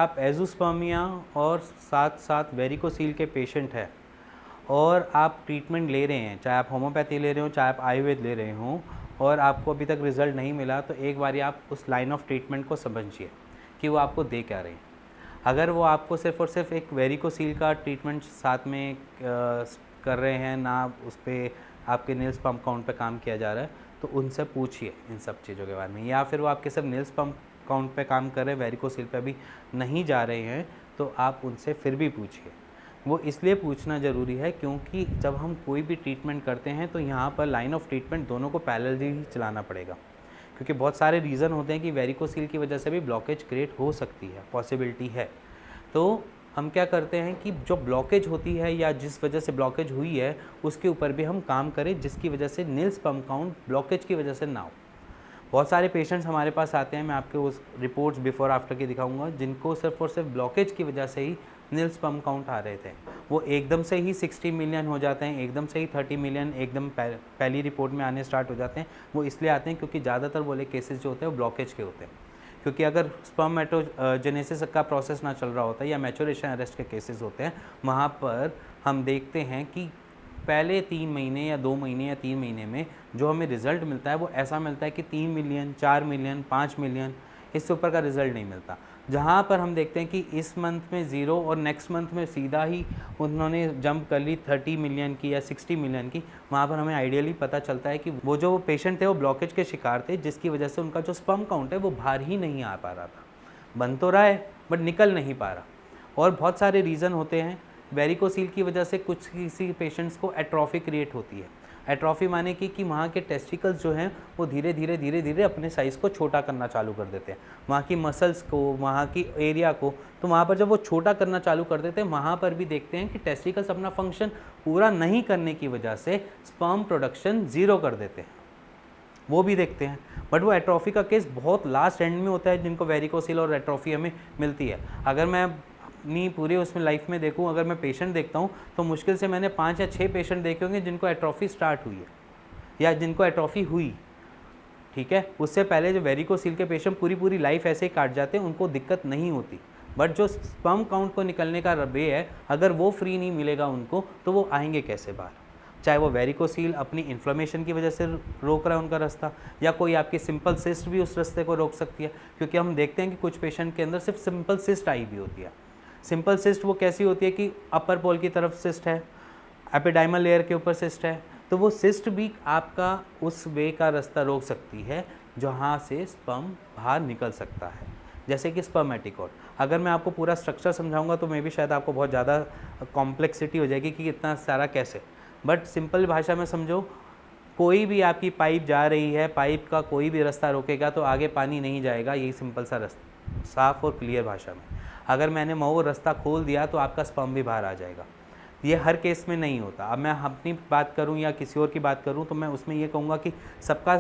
आप एज़ोस्पर्मिया और साथ साथ वेरिकोसील के पेशेंट हैं और आप ट्रीटमेंट ले रहे हैं, चाहे आप होम्योपैथी ले रहे हो, चाहे आप आयुर्वेद ले रहे हो, और आपको अभी तक रिज़ल्ट नहीं मिला, तो एक बारी आप उस लाइन ऑफ ट्रीटमेंट को समझिए कि वो आपको दे क्या रहे हैं। अगर वो आपको सिर्फ़ और सिर्फ एक वेरिकोसील का ट्रीटमेंट साथ में कर रहे हैं, ना उस पर आपके नील्स पम्प काउंट पे काम किया जा रहा है, तो उनसे पूछिए इन सब चीज़ों के बारे में। या फिर वो आपके सब नील्स पम्प काउंट पे काम कर रहे हैं, वेरिकोसील पे अभी नहीं जा रहे हैं, तो आप उनसे फिर भी पूछिए। वो इसलिए पूछना ज़रूरी है क्योंकि जब हम कोई भी ट्रीटमेंट करते हैं तो यहाँ पर लाइन ऑफ ट्रीटमेंट दोनों को पैरेलली ही चलाना पड़ेगा, क्योंकि बहुत सारे रीज़न होते हैं कि वेरिकोसील की वजह से भी ब्लॉकेज क्रिएट हो सकती है, पॉसिबिलिटी है। तो हम क्या करते हैं कि जो ब्लॉकेज होती है या जिस वजह से ब्लॉकेज हुई है उसके ऊपर भी हम काम करें, जिसकी वजह से नील्स पम्प काउंट ब्लॉकेज की वजह से ना हो। बहुत सारे पेशेंट्स हमारे पास आते हैं, मैं आपको उस रिपोर्ट्स बिफोर आफ्टर की दिखाऊंगा, जिनको सिर्फ और सिर्फ ब्लॉकेज की वजह से ही नील्स पम्प काउंट आ रहे थे। वो एकदम से ही 60 मिलियन हो जाते हैं, एकदम से ही 30 मिलियन एकदम पहली रिपोर्ट में आने स्टार्ट हो जाते हैं। वो इसलिए आते हैं क्योंकि ज़्यादातर बोले केसेस जो होते हैं वो ब्लॉकेज के होते हैं, क्योंकि अगर स्पर्मेटोजेनेसिस का प्रोसेस ना चल रहा होता है या मैच्योरेशन अरेस्ट के केसेस होते हैं, वहाँ पर हम देखते हैं कि पहले 3 महीने या 2 महीने या 3 महीने में जो हमें रिज़ल्ट मिलता है वो ऐसा मिलता है कि 3 मिलियन, 4 मिलियन, 5 मिलियन, इससे ऊपर का रिज़ल्ट नहीं मिलता। जहाँ पर हम देखते हैं कि इस मंथ में 0 और नेक्स्ट मंथ में सीधा ही उन्होंने जंप कर ली 30 मिलियन की या 60 मिलियन की, वहाँ पर हमें आइडियली पता चलता है कि वो जो पेशेंट थे वो ब्लॉकेज के शिकार थे, जिसकी वजह से उनका जो स्पर्म काउंट है वो बाहर ही नहीं आ पा रहा था। बन तो रहा है बट निकल नहीं पा रहा। और बहुत सारे रीज़न होते हैं। वेरिकोसील की वजह से किसी पेशेंट्स को एट्रॉफी क्रिएट होती है। एट्रॉफी माने कि वहाँ के टेस्टिकल्स जो हैं वो धीरे धीरे अपने साइज़ को छोटा करना चालू कर देते हैं, वहाँ की मसल्स को, वहाँ की एरिया को। तो वहाँ पर जब वो छोटा करना चालू कर देते हैं, वहाँ पर भी देखते हैं कि टेस्टिकल्स अपना फंक्शन पूरा नहीं करने की वजह से स्पर्म प्रोडक्शन 0 कर देते हैं, वो भी देखते हैं। बट वो एट्रॉफी का केस बहुत लास्ट एंड में होता है, जिनको वेरिकोसील और एट्रॉफी हमें मिलती है। अगर मैं अपनी पूरी उसमें लाइफ में देखूं, अगर मैं पेशेंट देखता हूं तो मुश्किल से मैंने 5 या 6 पेशेंट देखे होंगे जिनको एट्रॉफी स्टार्ट हुई है या जिनको एट्रॉफी हुई, ठीक है। उससे पहले जो वेरिकोसील के पेशेंट पूरी लाइफ ऐसे ही काट जाते हैं, उनको दिक्कत नहीं होती। बट जो स्पर्म काउंट को निकलने का वे है, अगर वो फ्री नहीं मिलेगा उनको, तो वो आएंगे कैसे बाहर? चाहे वो वेरिकोसील अपनी इन्फ्लेमेशन की वजह से रोक रहा है उनका रास्ता, या कोई आपकी सिंपल सिस्ट भी उस रास्ते को रोक सकती है। क्योंकि हम देखते हैं कि कुछ पेशेंट के अंदर सिर्फ सिंपल सिस्ट आई भी होती है। सिंपल सिस्ट वो कैसी होती है कि अपर पोल की तरफ सिस्ट है, एपिडाइमल लेयर के ऊपर सिस्ट है, तो वो सिस्ट भी आपका उस वे का रास्ता रोक सकती है जहाँ से स्पर्म बाहर निकल सकता है। जैसे कि स्पर्मेटिकोड, अगर मैं आपको पूरा स्ट्रक्चर समझाऊंगा तो मे भी शायद आपको बहुत ज़्यादा कॉम्प्लेक्सिटी हो जाएगी कि इतना सारा कैसे। बट सिंपल भाषा में समझो, कोई भी आपकी पाइप जा रही है, पाइप का कोई भी रास्ता रोकेगा तो आगे पानी नहीं जाएगा, यही सिंपल सा रास्ता, साफ और क्लियर भाषा में। अगर मैंने वो रास्ता खोल दिया तो आपका स्पर्म भी बाहर आ जाएगा। ये हर केस में नहीं होता। अब मैं अपनी बात करूं या किसी और की बात करूं तो मैं उसमें ये कहूँगा कि सबका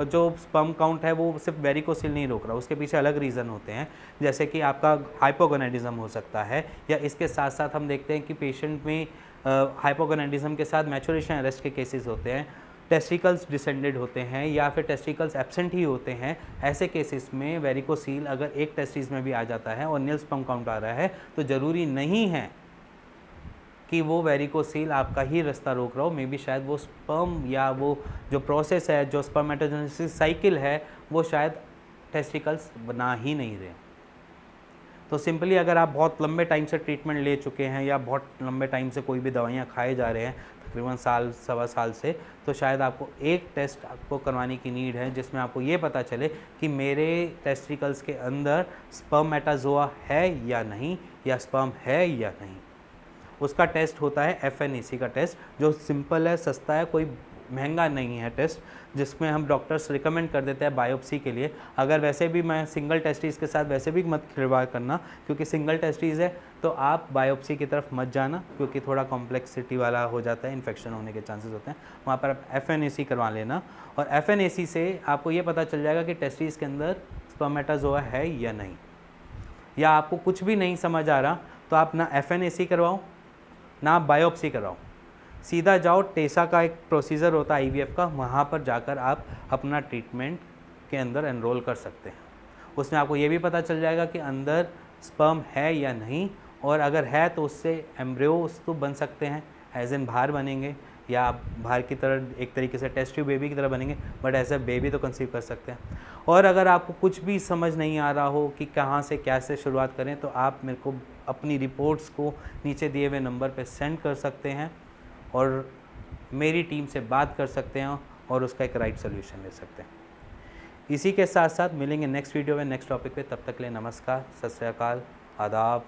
जो स्पर्म काउंट है वो सिर्फ वेरिकोसील नहीं रोक रहा, उसके पीछे अलग रीज़न होते हैं। जैसे कि आपका हाइपोगोनेडिज्म हो सकता है, या इसके साथ साथ हम देखते हैं कि पेशेंट में हाइपोगोनेडिज्म के साथ मैच्योरेशन अरेस्ट के केसेस होते हैं, टेस्टिकल्स डिसेंडेड होते हैं या फिर टेस्टिकल्स एब्सेंट ही होते हैं। ऐसे केसेस में वेरिकोसील अगर एक टेस्टिस में भी आ जाता है और नील स्पर्म काउंट आ रहा है, तो ज़रूरी नहीं है कि वो वेरिकोसील आपका ही रास्ता रोक रहा हो। मे बी शायद वो स्पर्म या वो जो प्रोसेस है, जो स्पर्मेटोजेनेसिस साइकिल है, वो शायद टेस्टिकल्स बना ही नहीं रहे। तो सिंपली अगर आप बहुत लंबे टाइम से ट्रीटमेंट ले चुके हैं या बहुत लंबे टाइम से कोई भी दवाइयाँ खाए जा रहे हैं, तकरीबन साल सवा साल से, तो शायद आपको एक टेस्ट आपको करवाने की नीड है, जिसमें आपको ये पता चले कि मेरे टेस्टिकल्स के अंदर स्पर्मेटाजोआ है या नहीं, या स्पर्म है या नहीं। उसका टेस्ट होता है FNAC का टेस्ट, जो सिंपल है, सस्ता है, कोई महंगा नहीं है टेस्ट, जिसमें हम डॉक्टर्स रिकमेंड कर देते हैं बायोप्सी के लिए। अगर वैसे भी मैं सिंगल टेस्टिस के साथ वैसे भी मत खिलवाड़ करना, क्योंकि सिंगल टेस्टिस है तो आप बायोप्सी की तरफ मत जाना, क्योंकि थोड़ा कॉम्प्लेक्सिटी वाला हो जाता है, इन्फेक्शन होने के चांसेस होते हैं। वहाँ पर आप FNAC करवा लेना, और FNAC से आपको ये पता चल जाएगा कि टेस्टिस के अंदर स्पर्मेटाजोआ है या नहीं। या आपको कुछ भी नहीं समझ आ रहा तो आप ना FNAC करवाओ ना बायोप्सी करवाओ, सीधा जाओ, टेसा का एक प्रोसीजर होता है IVF का, वहाँ पर जाकर आप अपना ट्रीटमेंट के अंदर एनरोल कर सकते हैं। उसमें आपको ये भी पता चल जाएगा कि अंदर स्पर्म है या नहीं, और अगर है तो उससे एम्ब्रियोस तो बन सकते हैं, एज इन बाहर बनेंगे, या आप बाहर की तरह एक तरीके से टेस्ट ट्यूब बेबी की तरह बनेंगे, बट ऐसा बेबी तो कंसीव कर सकते हैं। और अगर आपको कुछ भी समझ नहीं आ रहा हो कि कहाँ से कैसे शुरुआत करें, तो आप मेरे को अपनी रिपोर्ट्स को नीचे दिए हुए नंबर पे सेंड कर सकते हैं और मेरी टीम से बात कर सकते हैं और उसका एक राइट सोल्यूशन ले सकते हैं। इसी के साथ साथ मिलेंगे नेक्स्ट वीडियो में नेक्स्ट टॉपिक पे। तब तक के लिए नमस्कार, सत श्री अकाल, आदाब।